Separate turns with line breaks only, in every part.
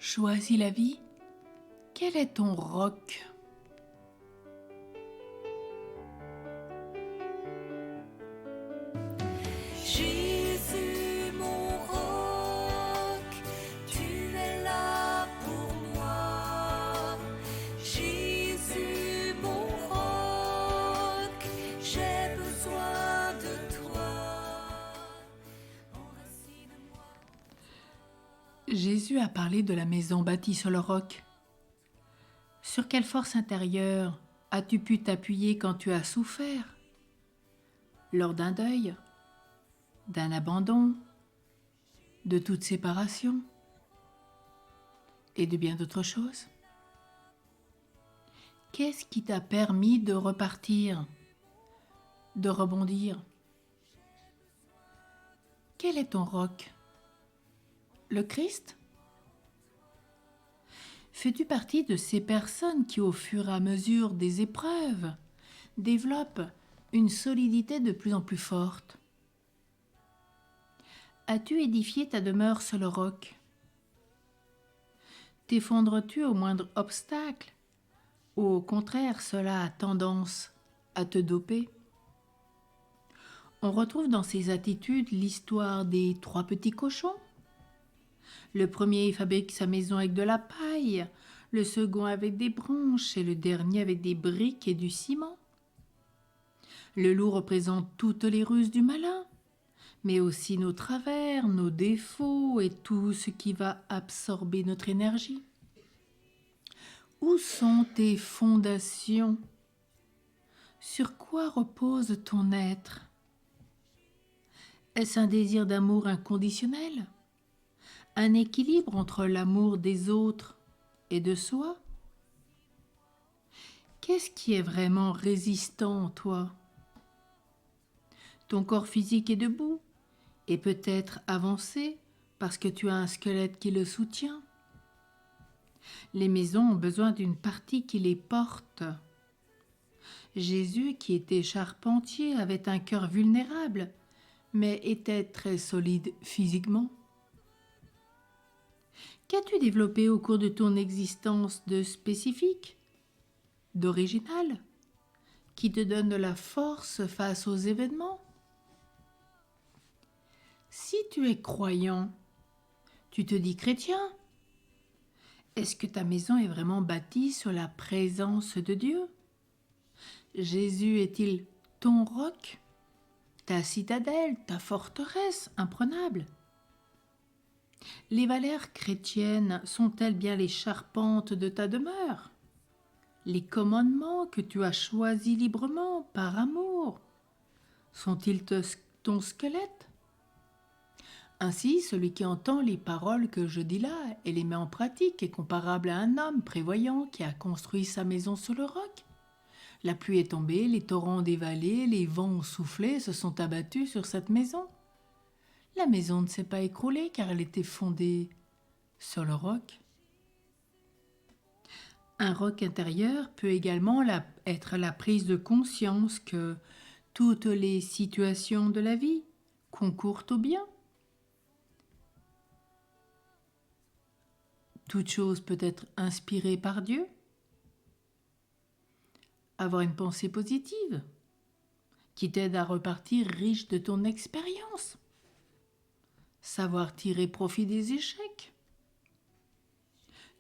Choisis la vie? Quel est ton roc?
Jésus, mon roc, tu es là pour moi. Jésus, mon roc, j'ai besoin de toi. Enracine-moi.
Jésus a parlé de la maison bâtie sur le roc. Sur quelle force intérieure as-tu pu t'appuyer quand tu as souffert? Lors d'un deuil, d'un abandon, de toute séparation et de bien d'autres choses? Qu'est-ce qui t'a permis de repartir, de rebondir? Quel est ton roc? Le Christ? Fais-tu partie de ces personnes qui, au fur et à mesure des épreuves, développent une solidité de plus en plus forte? As-tu édifié ta demeure sur le roc? T'effondres-tu au moindre obstacle? Ou au contraire, cela a tendance à te doper? On retrouve dans ces attitudes l'histoire des 3 petits cochons. Le premier fabrique sa maison avec de la paille, le second avec des branches et le dernier avec des briques et du ciment. Le loup représente toutes les ruses du malin, mais aussi nos travers, nos défauts et tout ce qui va absorber notre énergie. Où sont tes fondations? Sur quoi repose ton être? Est-ce un désir d'amour inconditionnel? Un équilibre entre l'amour des autres et de soi? Qu'est-ce qui est vraiment résistant en toi? Ton corps physique est debout et peut-être avancé parce que tu as un squelette qui le soutient. Les maisons ont besoin d'une partie qui les porte. Jésus, qui était charpentier, avait un cœur vulnérable, mais était très solide physiquement. Qu'as-tu développé au cours de ton existence de spécifique, d'original, qui te donne de la force face aux événements? Si tu es croyant, tu te dis chrétien. Est-ce que ta maison est vraiment bâtie sur la présence de Dieu? Jésus est-il ton roc, ta citadelle, ta forteresse imprenable? Les valeurs chrétiennes sont-elles bien les charpentes de ta demeure? Les commandements que tu as choisis librement par amour sont-ils ton squelette? Ainsi, celui qui entend les paroles que je dis là et les met en pratique est comparable à un homme prévoyant qui a construit sa maison sur le roc. La pluie est tombée, les torrents ont dévalé, les vents ont soufflé, se sont abattus sur cette maison. La maison ne s'est pas écroulée car elle était fondée sur le roc. Un roc intérieur peut également être la prise de conscience que toutes les situations de la vie concourent au bien. Toute chose peut être inspirée par Dieu. Avoir une pensée positive qui t'aide à repartir riche de ton expérience. Savoir tirer profit des échecs.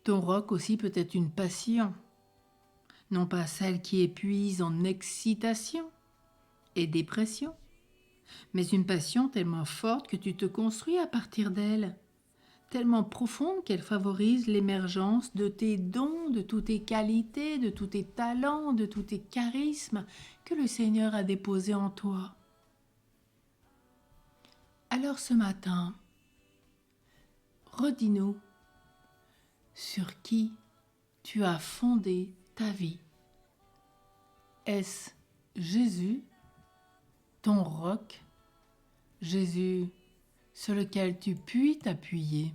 Ton roc aussi peut être une passion, non pas celle qui épuise en excitation et dépression, mais une passion tellement forte que tu te construis à partir d'elle, tellement profonde qu'elle favorise l'émergence de tes dons, de toutes tes qualités, de tous tes talents, de tous tes charismes que le Seigneur a déposés en toi. Alors ce matin, redis-nous sur qui tu as fondé ta vie. Est-ce Jésus, ton roc, Jésus sur lequel tu puis t'appuyer?